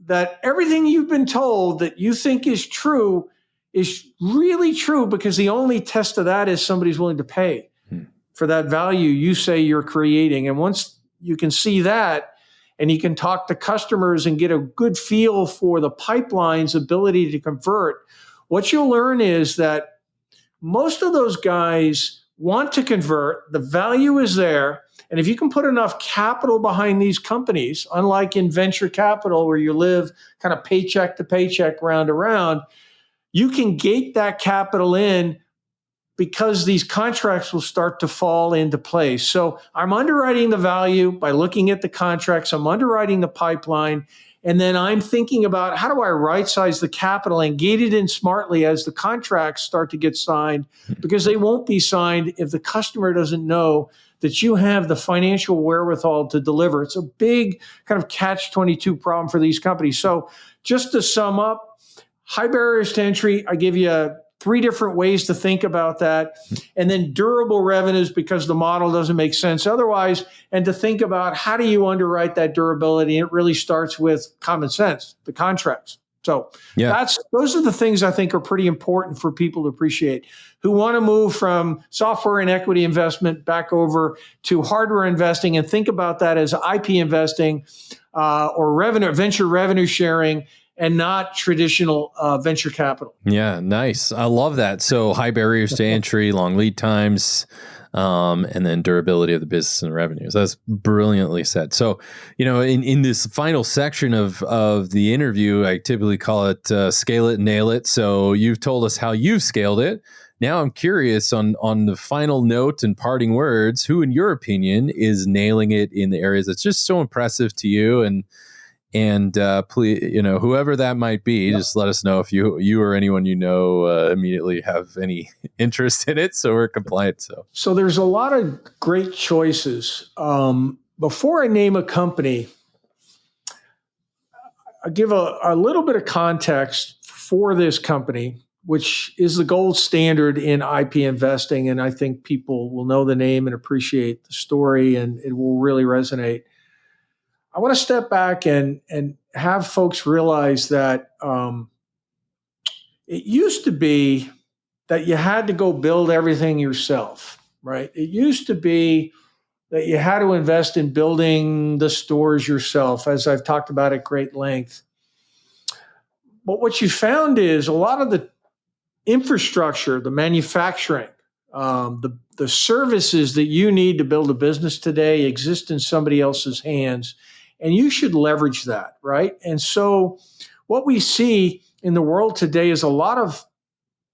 that everything you've been told that you think is true is really true, because the only test of that is somebody's willing to pay for that value you say you're creating. And once you can see that, and you can talk to customers and get a good feel for the pipeline's ability to convert, what you'll learn is that most of those guys want to convert. The value is there. And if you can put enough capital behind these companies, unlike in venture capital where you live kind of paycheck to paycheck, round to round, you can gate that capital in, because these contracts will start to fall into place. So I'm underwriting the value by looking at the contracts. I'm underwriting the pipeline. And then I'm thinking about, how do I right-size the capital and gate it in smartly as the contracts start to get signed, because they won't be signed if the customer doesn't know that you have the financial wherewithal to deliver. It's a big kind of catch-22 problem for these companies. So just to sum up, high barriers to entry, I give you three different ways to think about that. And then durable revenues, because the model doesn't make sense otherwise. And to think about, how do you underwrite that durability? It really starts with common sense, the contracts. So those are the things I think are pretty important for people to appreciate, who want to move from software and equity investment back over to hardware investing, and think about that as IP investing or venture revenue sharing, and not traditional venture capital. Yeah, nice. I love that. So high barriers to entry, long lead times, and then durability of the business and revenues. That's brilliantly said. So, in this final section of the interview, I typically call it scale it, nail it. So you've told us how you've scaled it. Now I'm curious on the final note and parting words, who in your opinion is nailing it in the areas that's just so impressive to you, and please, whoever that might be, just let us know if you or anyone immediately have any interest in it, so we're compliant. So there's a lot of great choices. Before I name a company, I'll give a little bit of context for this company, which is the gold standard in IP investing, and I think people will know the name and appreciate the story, and it will really resonate. I want to step back and have folks realize that it used to be that you had to go build everything yourself, right? It used to be that you had to invest in building the stores yourself, as I've talked about at great length. But what you found is a lot of the infrastructure, the manufacturing, the services that you need to build a business today exist in somebody else's hands. And you should leverage that, right? And so what we see in the world today is a lot of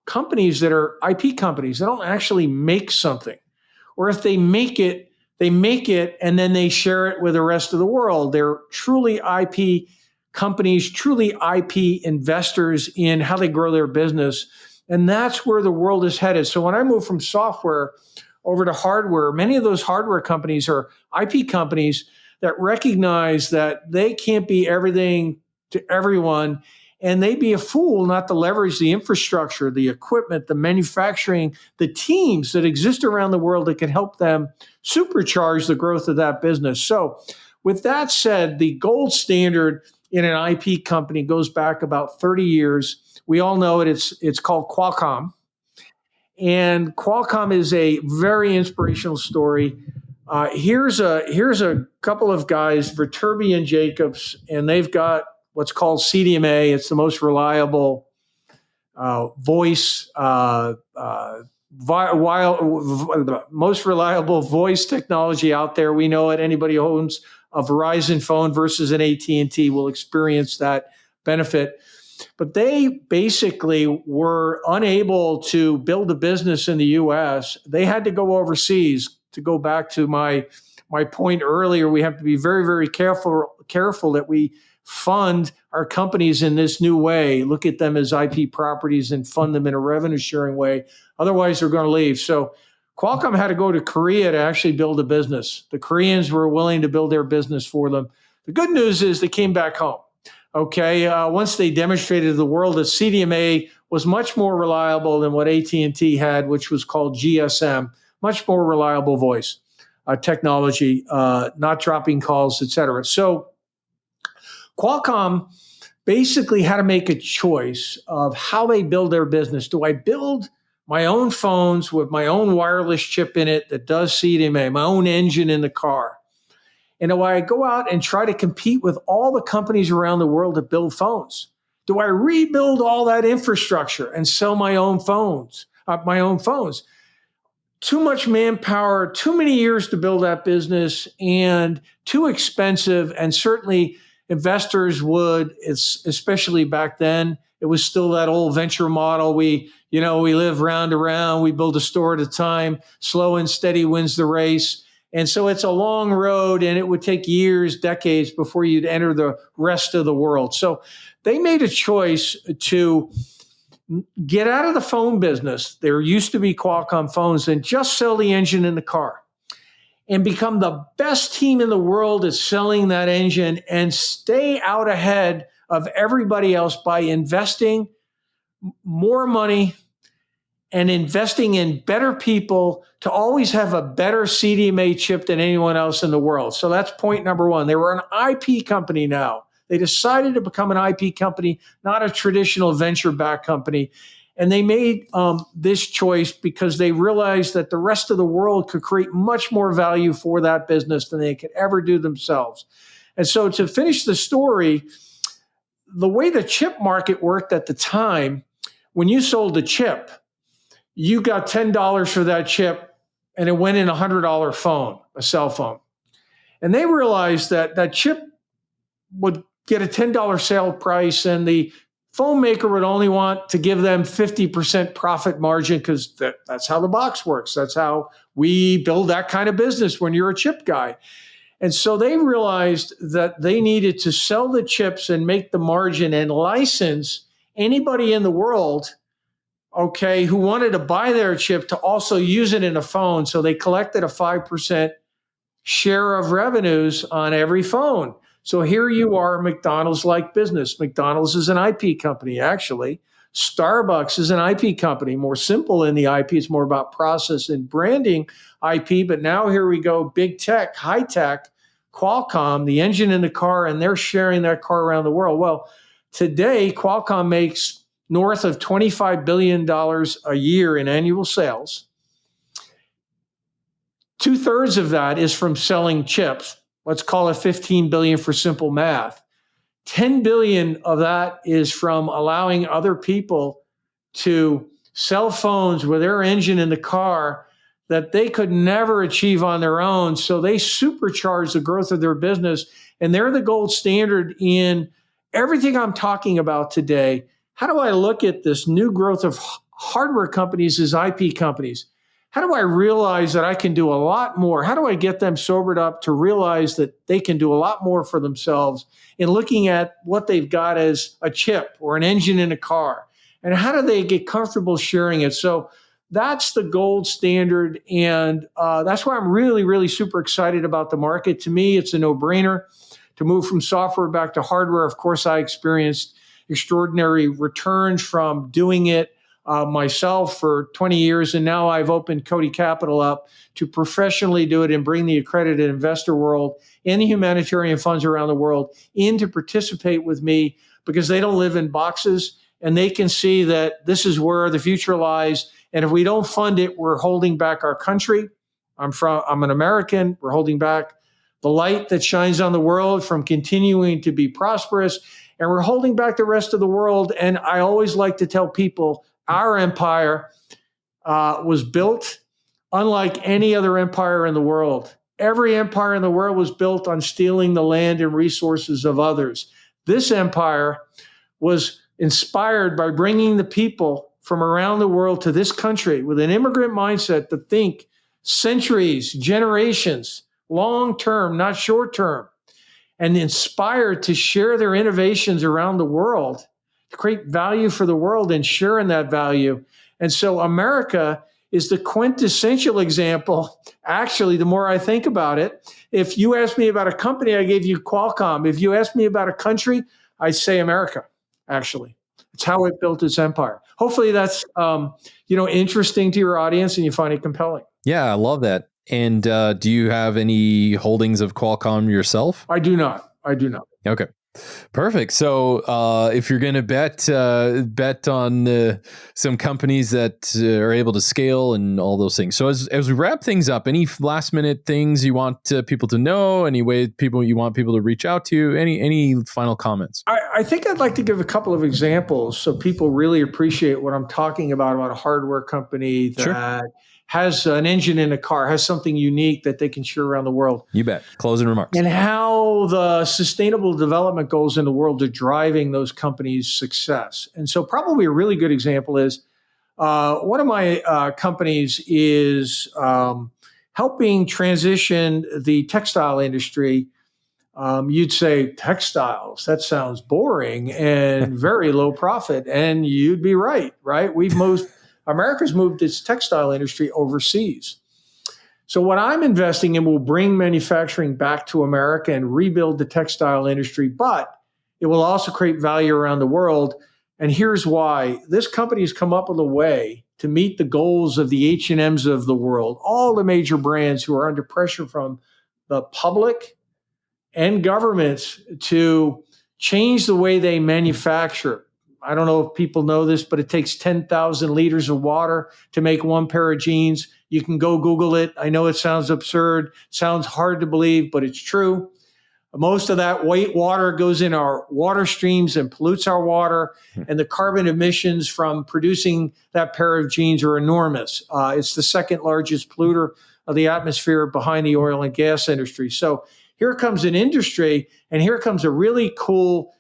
companies that are IP companies. They don't actually make something. Or if they make it and then they share it with the rest of the world. They're truly IP companies, truly IP investors in how they grow their business. And that's where the world is headed. So when I move from software over to hardware, many of those hardware companies are IP companies that recognize that they can't be everything to everyone, and they'd be a fool not to leverage the infrastructure, the equipment, the manufacturing, the teams that exist around the world that can help them supercharge the growth of that business. So with that said, the gold standard in an IP company goes back about 30 years. We all know it. It's called Qualcomm. And Qualcomm is a very inspirational story. Here's a couple of guys, Viterbi and Jacobs, and they've got what's called CDMA. It's the most reliable voice, most reliable voice technology out there. We know it. Anybody who owns a Verizon phone versus an AT&T will experience that benefit. But they basically were unable to build a business in the U.S. They had to go overseas. To go back to my point earlier, we have to be very, very careful that we fund our companies in this new way, look at them as IP properties and fund them in a revenue sharing way. Otherwise, they're going to leave. So Qualcomm had to go to Korea to actually build a business. The Koreans were willing to build their business for them. The good news is they came back home. Okay, once they demonstrated to the world that CDMA was much more reliable than what AT&T had, which was called GSM, much more reliable voice technology, not dropping calls, et cetera. So Qualcomm basically had to make a choice of how they build their business. Do I build my own phones with my own wireless chip in it that does CDMA, my own engine in the car? And do I go out and try to compete with all the companies around the world that build phones? Do I rebuild all that infrastructure and sell my own phones? Too much manpower, too many years to build that business, and too expensive. And certainly investors would, especially back then, it was still that old venture model. We live round to round, we build a store at a time, slow and steady wins the race. And so it's a long road, and it would take years, decades before you'd enter the rest of the world. So they made a choice to get out of the phone business. There used to be Qualcomm phones, and just sell the engine in the car and become the best team in the world at selling that engine and stay out ahead of everybody else by investing more money and investing in better people to always have a better CDMA chip than anyone else in the world. So that's point number one. They were an IP company now. They decided to become an IP company, not a traditional venture-backed company. And they made this choice because they realized that the rest of the world could create much more value for that business than they could ever do themselves. And so to finish the story, the way the chip market worked at the time, when you sold a chip, you got $10 for that chip, and it went in a $100 phone, a cell phone. And they realized that that chip would get a $10 sale price, and the phone maker would only want to give them 50% profit margin because that's how the box works. That's how we build that kind of business when you're a chip guy. And so they realized that they needed to sell the chips and make the margin and license anybody in the world, okay, who wanted to buy their chip to also use it in a phone. So they collected a 5% share of revenues on every phone. So here you are, McDonald's-like business. McDonald's is an IP company, actually. Starbucks is an IP company, more simple in the IP. It's more about process and branding IP. But now here we go, big tech, high tech, Qualcomm, the engine in the car, and they're sharing that car around the world. Well, today, Qualcomm makes north of $25 billion a year in annual sales. 2/3 of that is from selling chips. Let's call it 15 billion for simple math. 10 billion of that is from allowing other people to sell phones with their engine in the car that they could never achieve on their own. So they supercharge the growth of their business, and they're the gold standard in everything I'm talking about today. How do I look at this new growth of hardware companies as IP companies? How do I realize that I can do a lot more? How do I get them sobered up to realize that they can do a lot more for themselves in looking at what they've got as a chip or an engine in a car? And how do they get comfortable sharing it? So that's the gold standard. And that's why I'm really, really super excited about the market. To me, it's a no-brainer to move from software back to hardware. Of course, I experienced extraordinary returns from doing it myself for 20 years, and now I've opened Cote Capital up to professionally do it and bring the accredited investor world and the humanitarian funds around the world in to participate with me because they don't live in boxes and they can see that this is where the future lies. And if we don't fund it, we're holding back our country, I'm an American. We're holding back the light that shines on the world from continuing to be prosperous, and we're holding back the rest of the world. And I always like to tell people our empire was built unlike any other empire in the world. Every empire in the world was built on stealing the land and resources of others. This empire was inspired by bringing the people from around the world to this country with an immigrant mindset to think centuries, generations, long term, not short term, and inspired to share their innovations around the world, to create value for the world and share in that value. And so America is the quintessential example. Actually, the more I think about it, if you asked me about a company, I gave you Qualcomm. If you asked me about a country, I'd say America, actually. It's how it built its empire. Hopefully that's interesting to your audience and you find it compelling. Yeah, I love that. And do you have any holdings of Qualcomm yourself? I do not. Okay. Perfect. So if you're going to bet on some companies that are able to scale and all those things. So as we wrap things up, any last minute things you want people to know, any way you want people to reach out to you, any final comments? I think I'd like to give a couple of examples so people really appreciate what I'm talking about a hardware company that has an engine in a car, has something unique that they can share around the world. You bet. Closing remarks. And how the sustainable development goals in the world are driving those companies' success. And so probably a really good example is one of my companies is helping transition the textile industry. You'd say textiles, that sounds boring and very low profit. And you'd be right? America's moved its textile industry overseas. So what I'm investing in will bring manufacturing back to America and rebuild the textile industry, but it will also create value around the world. And here's why. This company has come up with a way to meet the goals of the H&Ms of the world, all the major brands who are under pressure from the public and governments to change the way they manufacture. I don't know if people know this, but it takes 10,000 liters of water to make one pair of jeans. You can go Google it. I know it sounds absurd, sounds hard to believe, but it's true. Most of that white water goes in our water streams and pollutes our water, and the carbon emissions from producing that pair of jeans are enormous. It's the second largest polluter of the atmosphere behind the oil and gas industry. So here comes an industry, and here comes a really cool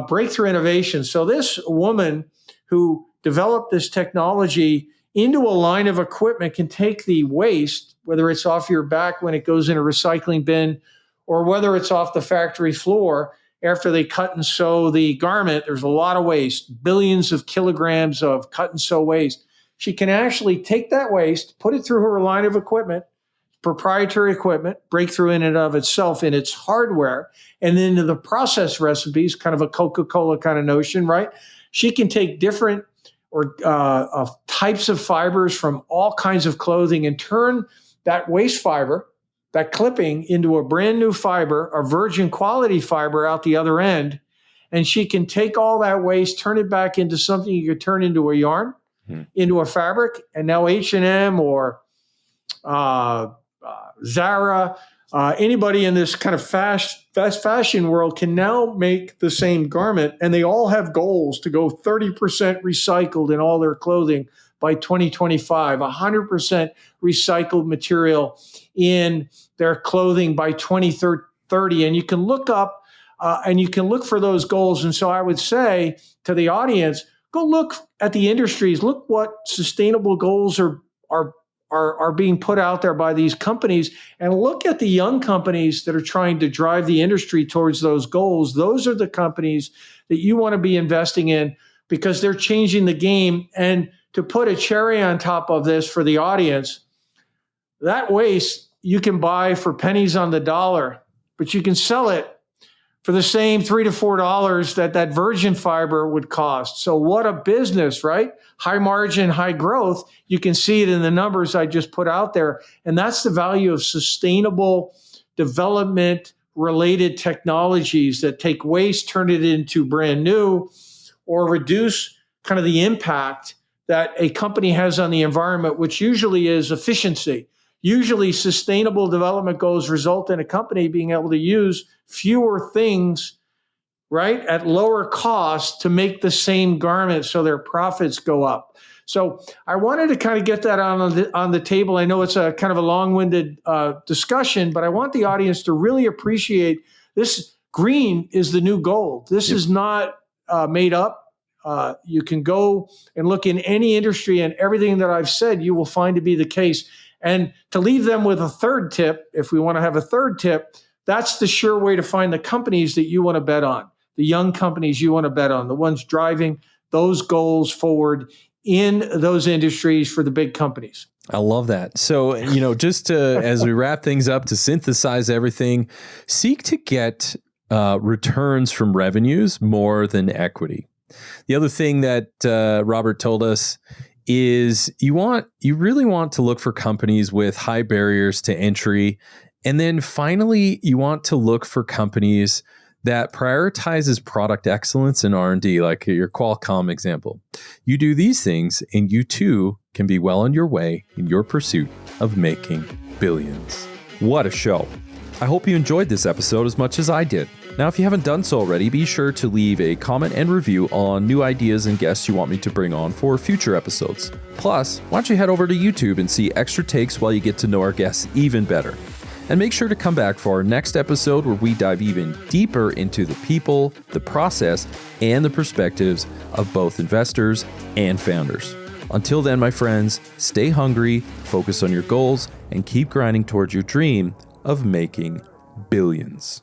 breakthrough innovation. So this woman who developed this technology into a line of equipment can take the waste, whether it's off your back when it goes in a recycling bin, or whether it's off the factory floor after they cut and sew the garment. There's a lot of waste, billions of kilograms of cut and sew waste. She can actually take that waste, put it through her line of equipment, proprietary equipment, breakthrough in and of itself in its hardware, and then into the process recipes, kind of a Coca-Cola kind of notion, right? She can take different types of fibers from all kinds of clothing and turn that waste fiber, that clipping, into a brand new fiber, a virgin quality fiber out the other end. And she can take all that waste, turn it back into something you could turn into a yarn, into a fabric, and now H&M or Zara, anybody in this kind of fast fashion world can now make the same garment, and they all have goals to go 30% recycled in all their clothing by 2025, 100% recycled material in their clothing by 2030. And you can look up and you can look for those goals. And so I would say to the audience, go look at the industries, look what sustainable goals are being put out there by these companies, and look at the young companies that are trying to drive the industry towards those goals. Those are the companies that you want to be investing in because they're changing the game. And to put a cherry on top of this for the audience, that waste you can buy for pennies on the dollar, but you can sell it for the same $3 to $4 that virgin fiber would cost. So what a business, right? High margin, high growth. You can see it in the numbers I just put out there. And that's the value of sustainable development related technologies that take waste, turn it into brand new, or reduce kind of the impact that a company has on the environment, which usually is efficiency. Usually sustainable development goals result in a company being able to use fewer things, right, at lower cost to make the same garment so their profits go up. So I wanted to kind of get that on the table. I know it's a kind of a long-winded discussion, but I want the audience to really appreciate this. Green is the new gold. This is not made up. You can go and look in any industry, and everything that I've said you will find to be the case. And to leave them with a third tip, if we want to have a third tip, that's the sure way to find the companies that you want to bet on, the young companies you want to bet on, the ones driving those goals forward in those industries for the big companies. I love that. So, just to, as we wrap things up, to synthesize everything, seek to get returns from revenues more than equity. The other thing that Robert told us is you really want to look for companies with high barriers to entry. And then finally, you want to look for companies that prioritizes product excellence and R&D, like your Qualcomm example. You do these things and you too can be well on your way in your pursuit of making billions. What a show. I hope you enjoyed this episode as much as I did. Now, if you haven't done so already, be sure to leave a comment and review on new ideas and guests you want me to bring on for future episodes. Plus, why don't you head over to YouTube and see extra takes while you get to know our guests even better. And make sure to come back for our next episode where we dive even deeper into the people, the process, and the perspectives of both investors and founders. Until then, my friends, stay hungry, focus on your goals, and keep grinding towards your dream of making billions.